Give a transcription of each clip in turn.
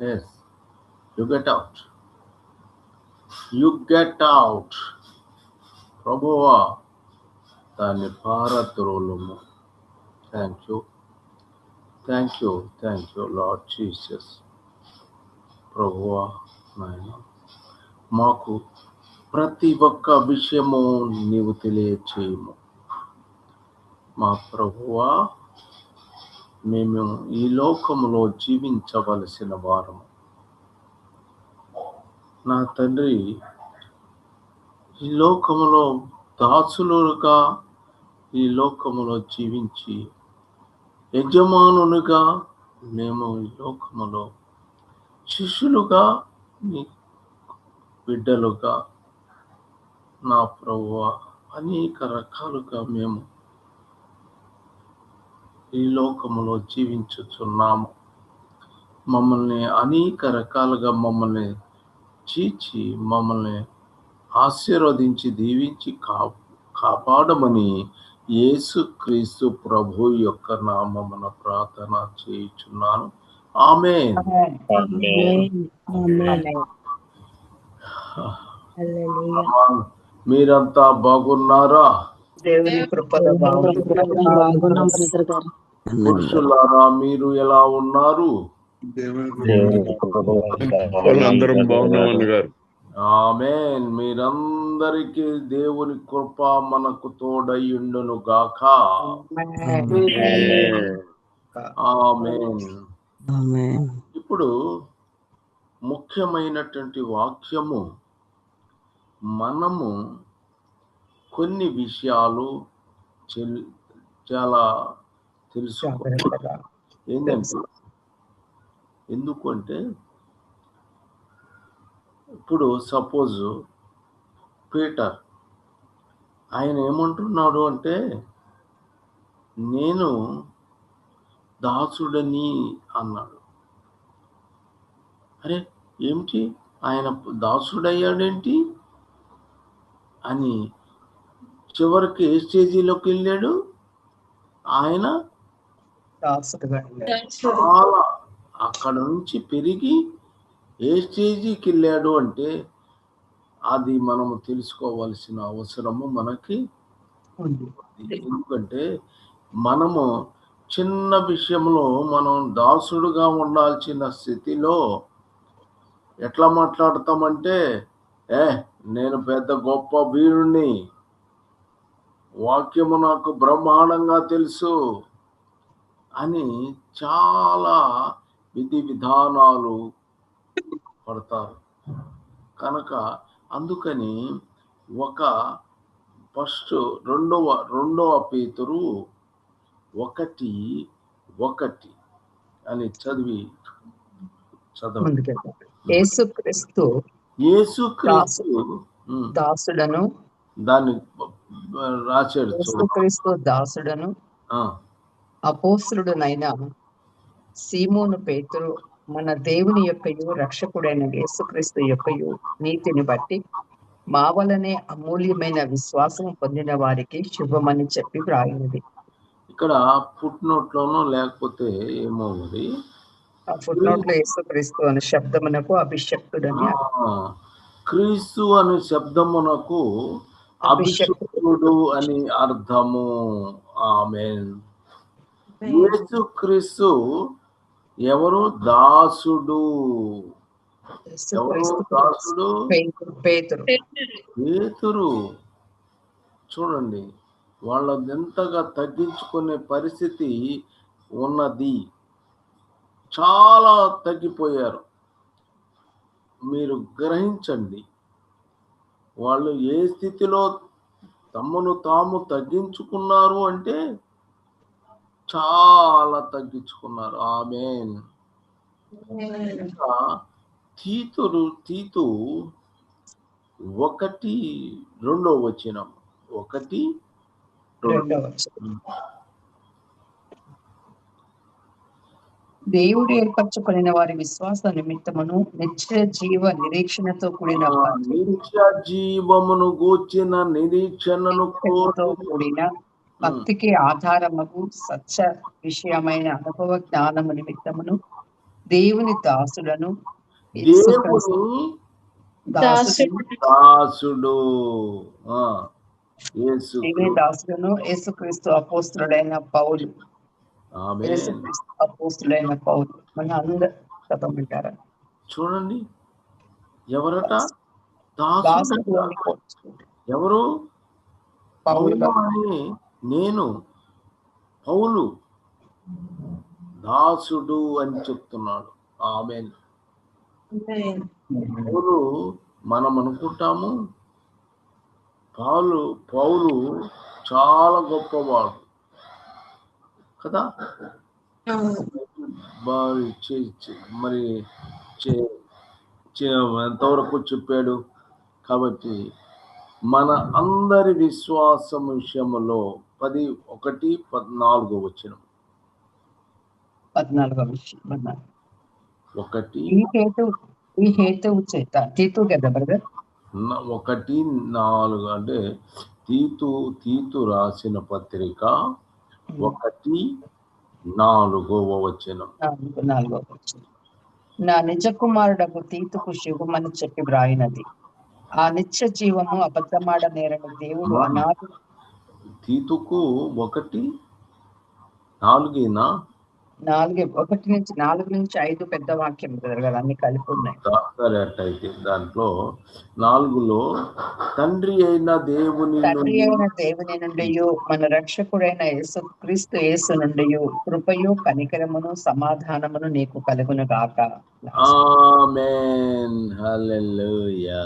Yes, you get out. You get out. ప్రభువా దాన్ని పారద్రోలుము. Thank you, thank you, thank you Lord Jesus. ప్రభువా నాయన, మాకు ప్రతి ఒక్క విషయము నీవు తెలియచేయము. మా ప్రభువా, మేము ఈ లోకములో జీవించవలసిన వారము. నా తండ్రి, ఈ లోకములో దాసులుగా ఈ లోకములో జీవించి యజమానునిగా మేము ఈ లోకములో శిష్యులుగా నీ బిడ్డలుగా నా ప్రభువా అనేక రకాలుగా మేము ఈ లోకములో జీవించుచున్నాము. మమ్మల్ని అనేక రకాలుగా మమ్మల్ని చీచి మమ్మల్ని ఆశీర్వదించి దీవించి కాపాడమని యేసుక్రీస్తు ప్రభు యొక్క నామమున ప్రార్థన చేయుచున్నాను. ఆమేన్. మీరంతా బాగున్నారా? దేవుని కృపలో పురుషులారా మీరు ఎలా ఉన్నారు? ఆమేన్. మీరందరికీ దేవుని కృప మనకు తోడయుండును గాక. ఆమేన్. ఇప్పుడు ముఖ్యమైనటువంటి వాక్యము, మనము కొన్ని విషయాలు చాలా తెలుసుకోవాలి. ఏంటంటే, ఎందుకంటే ఇప్పుడు సపోజ్ పీటర్ ఆయన ఏమంటున్నాడు అంటే, నేను దాసుడని అన్నాడు. అరే ఏమిటి, ఆయన దాసుడయ్యాడేంటి అని చివరికి ఏ స్టేజీలోకి వెళ్ళాడు? ఆయన చాలా అక్కడ నుంచి పెరిగి ఏ స్టేజీకి వెళ్ళాడు అంటే, అది మనము తెలుసుకోవాల్సిన అవసరము మనకి ఉంది. ఎందుకంటే మనము చిన్న విషయంలో మనం దాసుడుగా ఉండాల్సిన స్థితిలో ఎట్లా మాట్లాడతామంటే, నేను పెద్ద గొప్ప వీరుణ్ణి, వాక్యము నాకు బ్రహ్మాండంగా తెలుసు అని చాలా విధి విధానాలు పడతారు. కనుక అందుకని ఒక ఫస్ట్ రెండవ పేతురు 1:1 అని చదవండి. యేసుక్రీస్తు దాసుడను, దాన్ని రాశాడు. యేసుక్రీస్తు దాసుడను అపోస్తలుడునైన సీమోను పేతురు, మన దేవుని యొక్కయు రక్షకుడైన యేసుక్రీస్తు యొక్కయు నీతిని బట్టి మా వలనే అమూల్యమైన విశ్వాసం పొందిన వారికి శుభమని చెప్పి వ్రాయినది. ఇక్కడ ఫుట్ నోట్ లోనో లేకపోతే ఏమో మరి ఆ ఫుట్ నోట్ లో యేసుక్రీస్తు అనే శబ్దమునకు అభిషక్తుడని, క్రీస్తు అనే శబ్దమునకు అభిషక్తుడు అని అర్థము. ఆమేన్. యేసుక్రీస్తు ఎవరు? దాసుడు. ఎవరు దాసుడు? పేతురు. చూడండి, వాళ్ళ ఎంతగా తగ్గించుకునే పరిస్థితి ఉన్నది. చాలా తగ్గిపోయారు. మీరు గ్రహించండి, వాళ్ళు ఏ స్థితిలో తమను తాము తగ్గించుకున్నారు అంటే చాలా తగ్గించుకున్నారు. ఆమేన్. తీతు 1:2 దేవుడు ఏర్పరచుకున్న వారి విశ్వాస నిమిత్తమును నిత్య జీవ నిరీక్షణతో కూడిన నిత్య జీవమును గూర్చిన నిరీక్షణను కూడిన భక్తికి ఆధారముకు సత్య విషయమైన అనుభవ జ్ఞానము నిమిత్తమును దేవుని దాసులను యేసుక్రీస్తు దేవుని దాసులను దాసుడు దేవుని దాసులను యేసుక్రీస్తు అపోస్తులుడైన పౌలు. ఆమేన్. యేసుక్రీస్తు అపోస్తులుడైన పౌలు. మన అందరు చదవమంటారా? చూడండి, ఎవరట? దాసుడు దాసుడు. అని కోరుచుకుంటారు. ఎవరు? పౌలు పౌలు అని నేను పౌలు దాసుడు అని చెప్తున్నాడు. ఆమేన్. పౌలు మనం అనుకుంటాము పౌలు చాలా గొప్పవాడు కదా, మరి ఎంతవరకు చెప్పాడు. కాబట్టి మన అందరి విశ్వాసం విషయంలో 11:14 వచనం. 14వ విషయం. ఈ హేతువు చేత తీతు కదా బ్రదర్, 1:4 అంటే తీతు రాసిన పత్రిక 1:4 వచనం. 4వ వచనం. నా నిజ కుమారుడకు తీతుకు శుభమని చెప్పి వ్రాయినది. ఆ నిత్య జీవము అబద్ధమాడ నేరని దేవుడు అనాది. తీతుకు 1:4 1 నుంచి 5 పెద్ద వాక్యం కదా, అన్ని కలిపి ఉన్నాయి. అయితే దాంట్లో 4లో తండ్రి అయిన దేవుని నుండి మన రక్షకుడైన యేసు నుండి కృపయు కనికరమును సమాధానమును నీకు కలుగును గాక. ఆమేన్. హల్లెలూయా.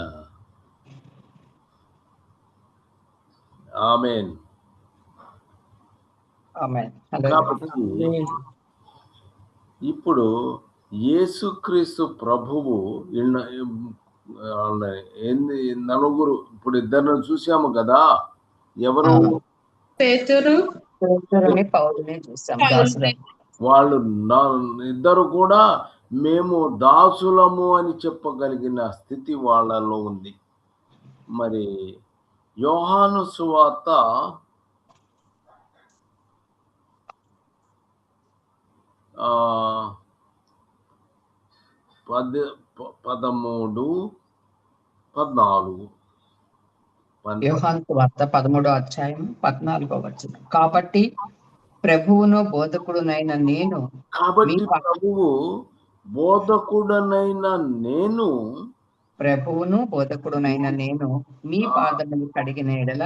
ఆమేన్. ఆమేన్. ఇప్పుడు యేసుక్రీస్తు ప్రభువు నలుగురు, ఇప్పుడు ఇద్దరిని చూసాము కదా. ఎవరు? వాళ్ళు ఇద్దరు కూడా మేము దాసులము అని చెప్పగలిగిన స్థితి వాళ్ళలో ఉంది. మరి యోహాను సువార్త 13:14. యోహాను సువార్త 13వ అధ్యాయం 14వ వచనం. కాబట్టి ప్రభువును బోధకుడునైన నేను మీ పాదములు కడిగిన ఎడల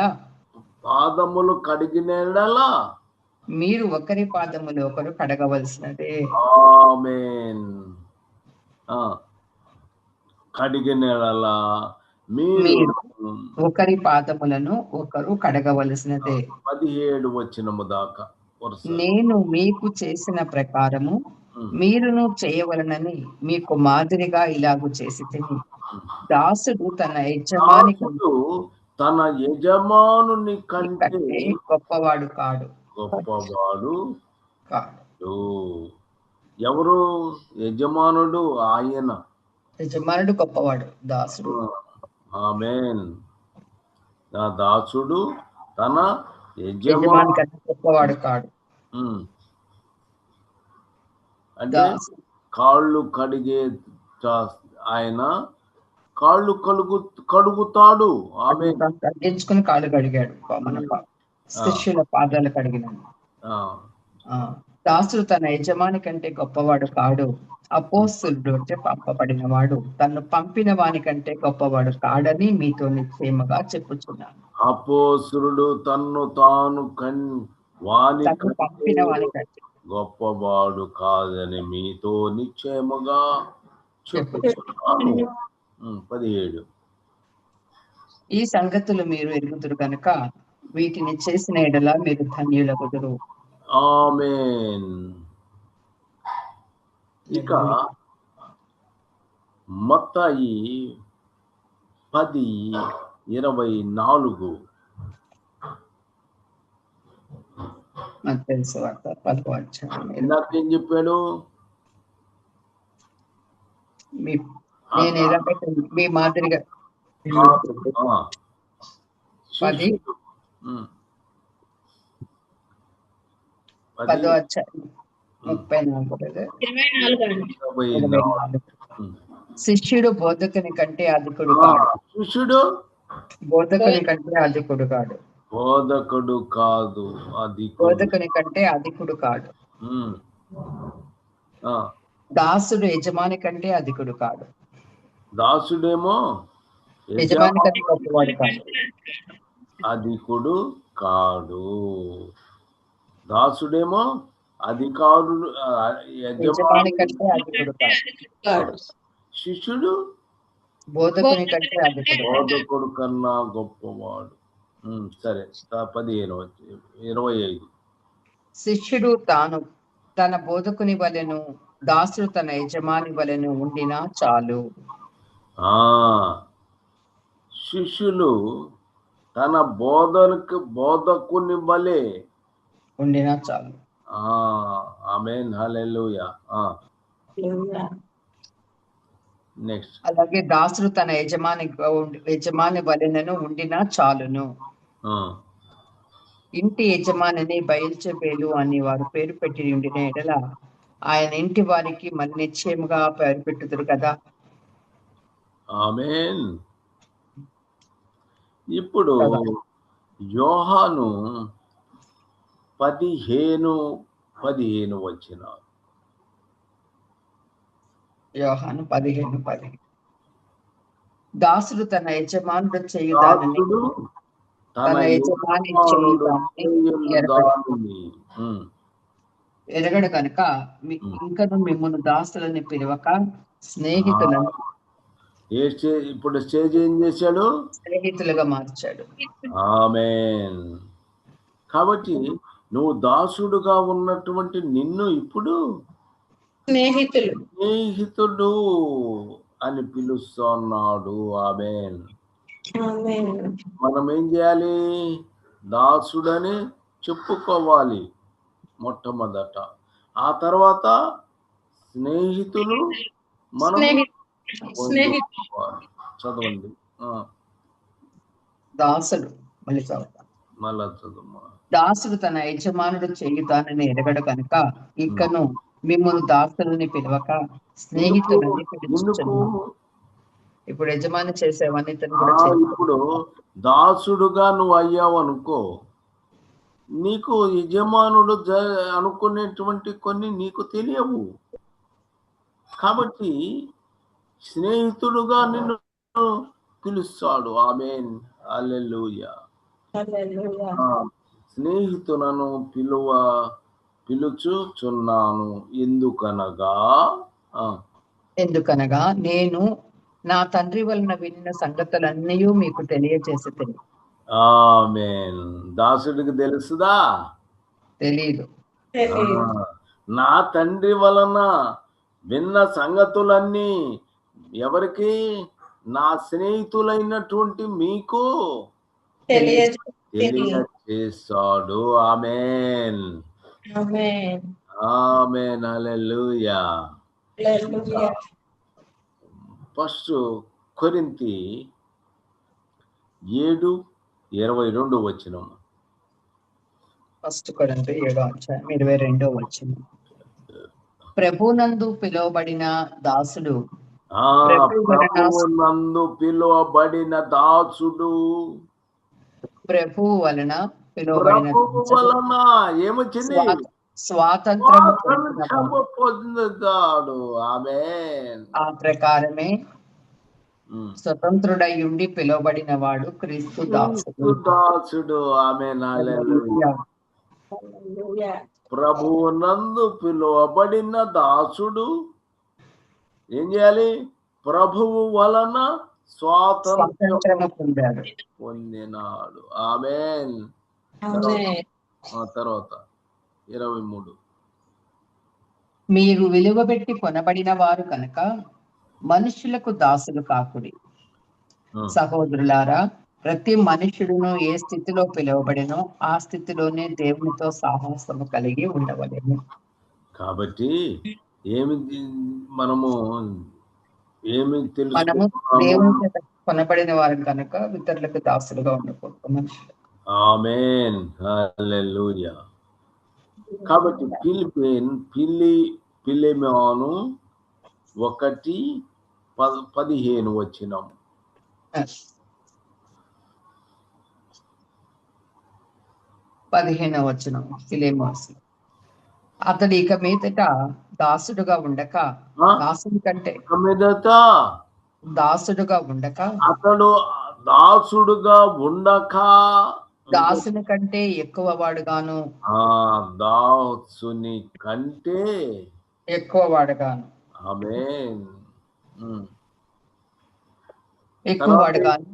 మీరు ఒకరి పాదములు ఒకరు కడగవలసినదే. ఆమేన్. కడిగిన ఎడల మీరు ఒకరి పాదములను ఒకరు కడగవలసినదే. 17 వచనము దాకా. నేను మీకు చేసిన ప్రకారము మీరును చేయవలనని మీకు మాదిరిగా ఇలాగూ చేసి తిని. దాసుడు తన యజమానుని కంటే గొప్పవాడు కాడు. ఎవరు యజమానుడు? ఆయన. యజమానుడు గొప్పవాడు, దాసుడు. ఆమేన్. నా దాసుడు తన యజమాని కంటే గొప్పవాడు కాడు. అంటే కాళ్ళు కడిగే ఆయన కాళ్ళు కడుగుతాడు. ఆమె తగ్గించుకుని కాళ్ళు కడిగాడు, మన శిష్యుల పాదాలు కడిగినాడు. దాసుడు తన యజమాని కంటే గొప్పవాడు కాడు. అపోస్తులుడు అంటే పంపబడిన వాడు తను పంపిన వాని కంటే గొప్పవాడు కాడని మీతో నిశ్చయముగా చెప్పుచున్నాను. అపోస్తులుడు తన్ను తాను పంపిన వాని కంటే గొప్పవాడు కాదని మీతో నిశ్చయముగా చెప్పుచున్నాను. 17. ఈ సంగతులు మీరు ఎరుగుదురు కనుక వీటిని చేసిన ఎడల మీరు ధన్యులగుదురు. ఆమేన్. ఇక మత్తయి 10:24. ఇందాకేం చెప్పాడు? మీ మాదిరిగా 10వ అధ్యాయం 34 brother. 24. శిష్యుడు బోధకుని కంటే అధికుడు కాడు. శిష్యుడు బోధకుని కంటే అధికుడు కాడు. బోధకుడు కాదు, అధికుడు. బోధకుని కంటే అధికుడు కాడు. దాసుడు యజమాని కంటే అధికుడు కాడు. దాసుడేమో యజమాని కంటే గొప్పవాడు కాడు. అధికుడు కాడు. దాసుడేమో అధికారుడు, యజమాని కంటే అధికుడు కాడు. శిష్యుడు బోధకుని కంటే అధికుడు, బోధకుడు కన్నా గొప్పవాడు. సరే, 25. శిష్యుడు తన బోధకుని వలెను, దాసుడు తన యజమాని వలెను ఉండినా చాలు. శిష్యులు తన బోధకుని వలె ఉండినా చాలు. ఆమేన్, హల్లెలూయా. నెక్స్ట్, అలాగే దాసుడు తన యజమాని వలెనను ఉండినా చాలును. ఇంటి యజమానిని బయల్చెబూలు అని వారు పేరు పెట్టి ఉండిన ఎడల ఆయన ఇంటి వారికి మరి నిశ్చయముగా పేరు పెట్టుదురు కదా. ఆమేన్. ఇప్పుడు యోహాను 15 వచ్చిన. యోహాను 15:10. దాసుడు తన యజమానుడు చేయుదానని తన యజమాని చేయుదానని ఎరగడు కనుక ఇంకను మిమ్మల్ని దాసులని పిలవక స్నేహితులను, ఇప్పుడు స్టేజ్ ఏం చేశాడు? స్నేహితులుగా మార్చాడు. ఆమేన్. కాబట్టి నువ్వు దాసుడుగా ఉన్నటువంటి నిన్ను ఇప్పుడు స్నేహితుడు అని పిలుస్తున్నాడు. ఆమేన్. మనం ఏం చేయాలి? దాసుడని చెప్పుకోవాలి మొట్టమొదట. ఆ తర్వాత స్నేహితులు మనం చదవండి. దాసుడు మళ్ళీ చదువు. దాసుడు తన యజమానుడు చేయుతానని ఎరగడు కనుక ఇకను మిమ్మల్ని దాసులని పిలవక స్నేహితులని పిలుచుచున్నాడు. ఇప్పుడు యజమాని చేసేవన్నీ ఇప్పుడు దాసుడుగా నువ్వు అయ్యావు అనుకో, నీకు యజమానుడు అనుకునేటువంటి కొన్ని నీకు తెలియవు. కాబట్టి స్నేహితుడుగా నిన్ను పిలుస్తాడు. ఆమేన్, హల్లెలూయా. స్నేహితులను పిలుచుచున్నాను. ఎందుకనగా నేను నా తండ్రి వలన విన్న సంగతులన్నీ మీకు తెలియజేసి. ఆమేన్. దాసుడికి తెలుసుదా? తెలీదు. నా తండ్రి వలన విన్న సంగతులన్నీ ఎవరికి? నా స్నేహితులైనటువంటి మీకు తెలియజేస్తాడు. ఆమేన్, ఆమేన్, హల్లెలూయా. ఫస్ట్ కొరింథీ 7:22 వచనం. ఫస్ట్ కొరింథీ 7:22. ప్రభునందు పిలువబడిన దాసుడు, ప్రభునందు పిలువబడిన దాసుడు, ప్రభువు వలన పిలువబడిన ఏమొచ్చింది? స్వాతంత్రము పొందుతాడు. ఆమేన్. ఆ ప్రకారమే స్వతంత్రుడై ఉండి పిలువబడిన వాడు క్రీస్తు దాసుడు. ఆమేన్, హల్లెలూయా. ప్రభువునందు పిలువబడిన దాసుడు ఏం చేయాలి? ప్రభువు వలన స్వాతంత్రము పొందినాడు. ఆమేన్. తర్వాత 23. మీరు విలువ పెట్టి కొనబడిన వారు కనుక మనుషులకు దాసులు కాకుడి. సహోదరులారా, ప్రతి మనుషుడును ఏ స్థితిలో పిలువబడినో ఆ స్థితిలోనే దేవునితో సాహసము కలిగి ఉండవలెను. కాబట్టి మనము దేవుని చేత కొనబడిన వారు కనుక ఇతరులకు దాసులుగా ఉండకూడదు. ఆమేన్, హల్లెలూయా. కాబట్టి పిలిమోను 1:15 వచనం. 15వ వచనం ఫిలెమోసు. అతడు ఇక మీదట దాసుడుగా ఉండక దాసుని కంటే మీదట దాసుడుగా ఉండక అతడు దాసుడుగా ఉండక దాసుని కంటే ఎక్కువ వాడుగాను దాసుని కంటే ఎక్కువ వాడుగాను ఆమేన్. ఎక్కువ వాడుగాను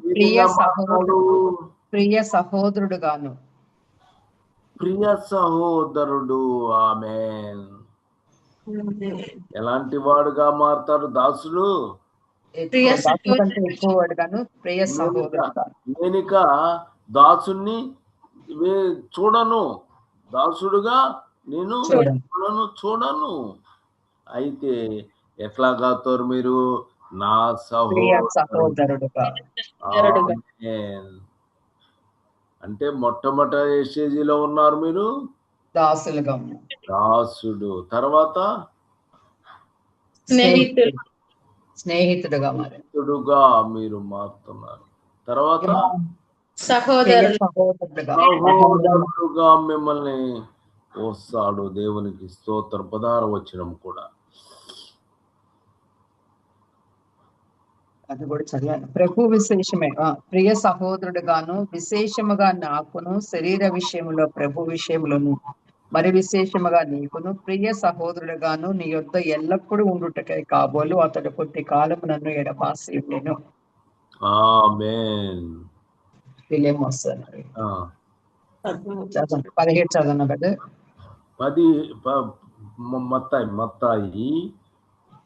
ప్రియ సహోదరుడుగాను ప్రియ సహోదరుడు. ఆమేన్. ఎలాంటి వాడుగా మారుతారు దాసుడు? కంటే ఎక్కువ వాడుగాను ప్రియ సహోదరుడుగా. నేనిక దాసుని చూడను, దాసుడుగా నేను చూడను. అయితే ఎట్లా కాతారు మీరు? నా సహోదరుడుగా. అంటే మొట్టమొదటి స్టేజీలో ఉన్నారు మీరు దాసులుగా. దాసుడు తర్వాత స్నేహితుడుగా మీరు మారుతున్నారు. తర్వాత సహోదరుడుగా మిమ్మల్ని వస్తాడు. దేవునికి స్తోత్రం. 16వ వచనం కూడా అది కూడా చదివాను. ప్రభు విశేషమే ప్రియ సహోదరుడుగాను విశేషముగా నాకును శరీర విషయంలో ప్రభు విషయంలోను మరి విశేషముగా నీకును ప్రియ సహోదరుడుగాను నీ యొద్ద ఎల్లప్పుడూ ఉండుటకై కాబోలు అతడు కొద్ది కాలం నన్ను ఎడబాసి ఉండెను. ఆమేన్. ఫిలెమోస్ 17 చదవను కదా.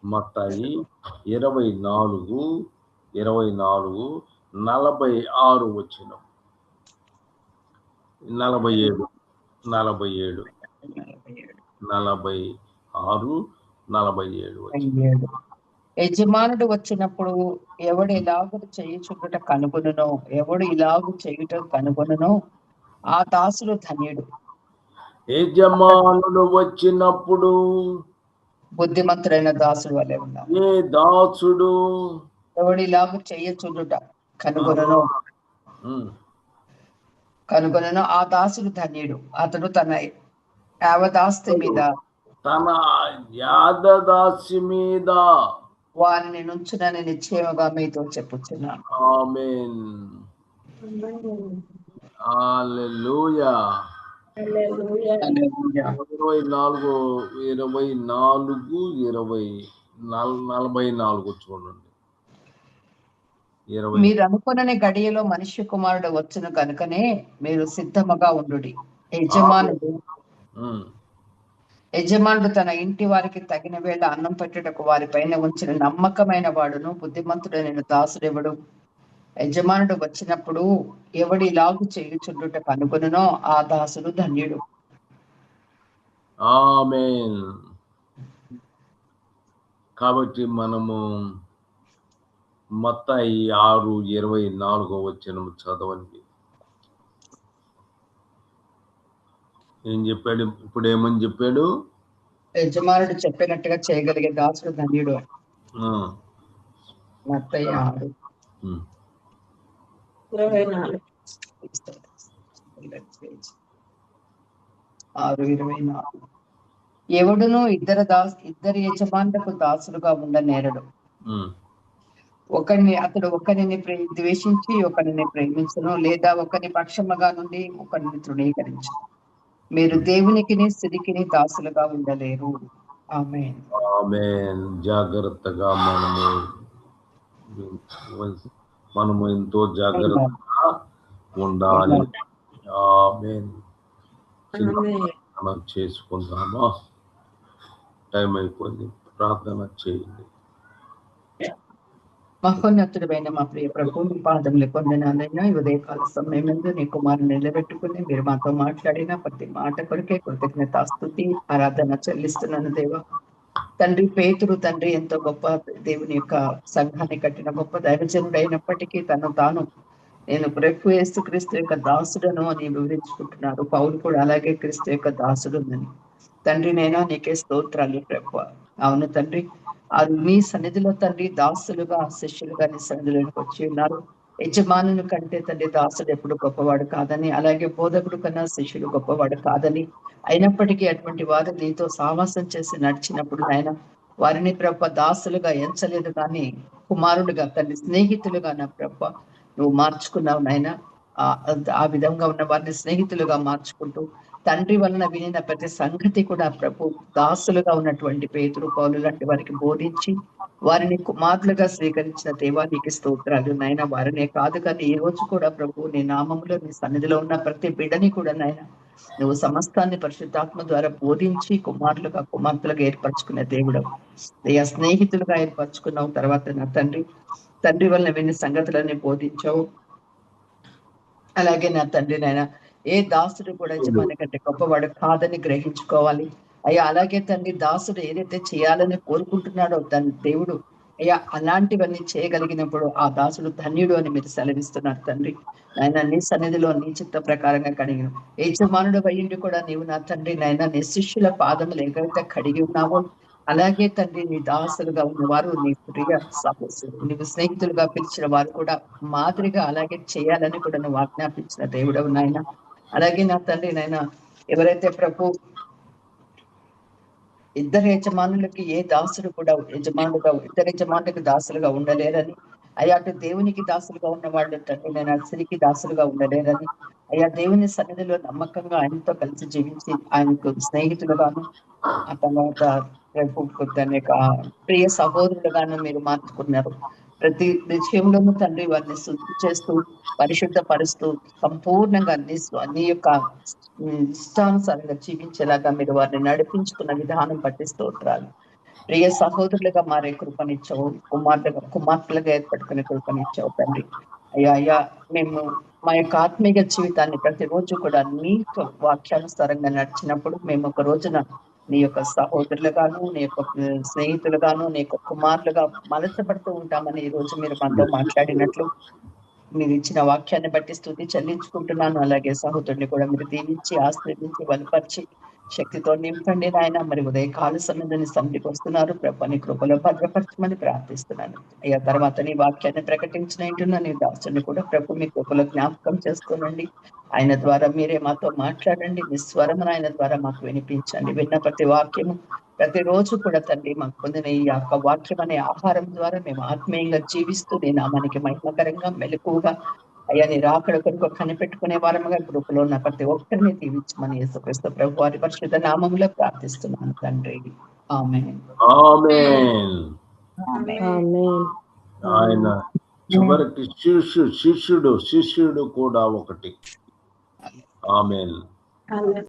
మత్తాయి 24:46 వచనం. 47 యజమానుడు వచ్చినప్పుడు ఎవడు ఇలాగు చేయుచుండుట కనుగొనునో ఎవడు ఇలాగు చేయుట కనుగొనునో ఆ దాసుడు ధన్యుడు. యజమానుడు వచ్చినప్పుడు బుద్ధిమంతుడైన దాసుడు వలె ఉన్నాడు. ఏ దాసుడు ఎవడు ఇలాగు చేయుచుండుట కనుగొనునో ఆ దాసుడు ధన్యుడు. అతడు తన యావదాస్తి మీద వారిని నుంచునని నిశ్చయముగా మీతో చెప్పుచున్నాను. ఆమేన్. హల్లెలూయా. 44 చూడండి. మీరు అనుకునని గడియలో మనుష్య కుమారుడు వచ్చును కనుకనే మీరు సిద్ధముగా ఉండుడి. యజమానుడు తన ఇంటి వారికి తగిన వేళ అన్నం పెట్టుటకు వారి పైన ఉంచిన నమ్మకమైన వాడును బుద్ధిమంతుడైన దాసుడెవడు? యజమానుడు వచ్చినప్పుడు ఎవడి ఇలాగు చేయుచుండుట కనుగొనునో ఆ దాసుడు ధన్యుడు. ఆమేన్. కాబట్టి మనము మత్తాయి 6:24 వచనం చదవండి. ఏం చెప్పాడు? ఇప్పుడు ఏమని చెప్పాడు? యజమానుడు చెప్పినట్టుగా చేయగలిగే దాసుడు ధన్యుడు. మత్తయి 6:24 ఎవడును ఇద్దరు యజమానులకు దాసుడుగా ఉండనేరడు. అతడు ఒకరిని ద్వేషించి ఒకరిని ప్రేమించును, లేదా ఒకరి పక్షముగా నుండి ఒకరిని తృణీకరించు. మీరు దేవునికిని స్థితికిని దాసులుగా ఉండలేరు. ఆమేన్. ఆమేన్. జాగ్రత్తగా మనము ఎంతో జాగ్రత్తగా ఉండాలి. ఆమేన్. చేసుకుందామా? టైం అయిపోయింది. ప్రార్థన చేయండి. మహోన్నతుడైన మా ప్రియ ప్రభు, మీ పాదములు పొందినాలైనా ఉదయకాల సమయం ముందు నీ కుమారుని నిలబెట్టుకుని మీరు మాతో మాట్లాడిన ప్రతి మాట కొరకే కృతజ్ఞతాస్తుతి ఆరాధన చెల్లిస్తున్నాను దేవా. తండ్రి పేతురు తండ్రి ఎంతో గొప్ప దేవుని యొక్క సంఘాన్ని కట్టిన గొప్ప దైవజనుడు అయినప్పటికీ తను తాను నేను ప్రభు యేసు క్రీస్తు యొక్క దాసుడను అని వివరించుకుంటున్నారు. పౌలు కూడా అలాగే క్రీస్తు యొక్క దాసుడుందని. తండ్రి నైనా నీకే స్తోత్రాలు ప్రభు. అవును తండ్రి, మీ సన్నిధిలో తండ్రి దాసులుగా శిష్యులుగా నీ సన్నిధిలోకి వచ్చి ఉన్నారు. యజమానుని కంటే తండ్రి దాసుడు ఎప్పుడు గొప్పవాడు కాదని, అలాగే బోధకుడు కన్నా శిష్యుడు గొప్పవాడు కాదని, అయినప్పటికీ అటువంటి వారు నీతో సావాసం చేసి నడిచినప్పుడు నాయన వారిని ప్రభ దాసులుగా ఎంచలేదు కానీ కుమారుడుగా తండ్రి స్నేహితులుగా నా ప్రభ నువ్వు మార్చుకున్నావు నాయన. ఆ విధంగా ఉన్న వారిని స్నేహితులుగా మార్చుకుంటూ తండ్రి వలన వినిన ప్రతి సంగతి కూడా ప్రభు దాసులుగా ఉన్నటువంటి పేతురు పౌలు లాంటి వారికి బోధించి వారిని కుమారులుగా స్వీకరించిన దేవానికి స్తోత్రాలు నాయన. వారినే కాదు కానీ ఈ రోజు కూడా ప్రభు నీ నామంలో నీ సన్నిధిలో ఉన్న ప్రతి బిడ్డని కూడా నాయన నువ్వు సమస్తాన్ని పరిశుద్ధాత్మ ద్వారా బోధించి కుమారులుగా కుమార్తెలుగా ఏర్పరచుకునే దేవుడు అయ్యా, స్నేహితులుగా ఏర్పరచుకున్నావు. తర్వాత నా తండ్రి వలన విని సంగతులన్నీ బోధించావు. అలాగే నా తండ్రి నాయన ఏ దాసుడు కూడా యజమాని కంటే గొప్పవాడు కాదని గ్రహించుకోవాలి అయ్యా. అలాగే తండ్రి దాసుడు ఏదైతే చేయాలని కోరుకుంటున్నాడో దాని దేవుడు అయ్యా అలాంటివన్నీ చేయగలిగినప్పుడు ఆ దాసుడు ధన్యుడు అని మీరు సెలవిస్తున్నారు తండ్రి. ఆయన నీ సన్నిధిలో నీ చిత్త ప్రకారంగా కడిగిన యజమానుడు అయ్యిండి కూడా నీవు నా తండ్రి నాయన నీ శిష్యుల పాదములు ఎక్కడైతే కడిగి ఉన్నావో అలాగే తండ్రి నీ దాసులుగా ఉన్నవారు నీ ప్రియ నీవు స్నేహితులుగా పిలిచిన వారు కూడా మాదిరిగా అలాగే చేయాలని కూడా నువ్వు ఆజ్ఞాపించిన దేవుడవు నాయన. అలాగే నా తండ్రి నాయన ఎవరైతే ప్రభు ఇద్దరు యజమానులకి ఏ దాసుడు కూడా యజమానులుగా ఇద్దరు యజమానులకు దాసులుగా ఉండలేరని అయ్యా, అటు దేవునికి దాసులుగా ఉన్నవాళ్ళు తండ్రి నేను అసలుకి దాసులుగా ఉండలేరని అయ్యా, దేవుని సన్నిధిలో నమ్మకంగా ఆయనతో కలిసి జీవించి ఆయనకు స్నేహితులుగాను ఆ తర్వాత తన యొక్క ప్రియ సహోదరులుగాను మీరు మార్చుకున్నారు. ప్రతి విషయంలోనూ తండ్రి వారిని శుద్ధి చేస్తూ పరిశుద్ధపరుస్తూ సంపూర్ణంగా నీ యొక్క ఇష్టానుసారంగా జీవించేలాగా మీరు వారిని నడిపించుకున్న విధానం బట్టి స్తోత్రాలు. ప్రియ సహోదరులుగా మారే కృపనిచ్చావు, కుమార్తెలుగా ఏర్పడుకునే కృపనిచ్చావు తండ్రి. అయ్యా మేము మా యొక్క ఆత్మీయ జీవితాన్ని ప్రతిరోజు కూడా నీ వాక్యానుసారంగా నడిచినప్పుడు మేము ఒక రోజున నీ యొక్క సహోదరులుగాను నీ యొక్క స్నేహితులుగాను నీ యొక్క కుమారులుగా మలచబడుతూ ఉంటామని ఈ రోజు మీరు మనతో మాట్లాడినట్లు మీరు ఇచ్చిన వాక్యాన్ని బట్టి స్తుతి చెల్లించుకుంటున్నాను. అలాగే సహోదరుని కూడా మీరు దీవించి ఆశ్రయించి బలపరిచి శక్తితో నింపండి నాయన. మరి ఉదయకాల సన్నిధిని సన్నిధికి వస్తున్నారు ప్రభు, నీ కృపలో భద్రపరచమని ప్రార్థిస్తున్నాను అయ్యా. తర్వాత నీ వాక్యాన్ని ప్రకటించిన నీ దాసుని కూడా ప్రభు మీ కృపలో జ్ఞాపకం చేసుకోనండి. ఆయన ద్వారా మీరే మాతో మాట్లాడండి, మీ స్వరమును ఆయన ద్వారా మాకు వినిపించండి. విన్న ప్రతి వాక్యము ప్రతిరోజు కూడా తండ్రి మాకు పొందిన ఈ యొక్క వాక్యం అనే ఆహారం ద్వారా మేము ఆత్మీయంగా జీవిస్తూ నీ నామానికి మహిమకరంగా మెలకువగా అయ్యా నీ రాకడ కొరకు కనిపెట్టుకునే వారముగా గ్రూపులో ఉన్న ప్రతి ఒక్కరిని దీవించమని యేసుక్రీస్తు ప్రభు వారి పరిశుద్ధ నామములో ప్రార్థిస్తున్నాను తండ్రి. ఆమేన్. ఆయన చివరికి శిష్యుడు కూడా ఒకటి. ఆమేన్.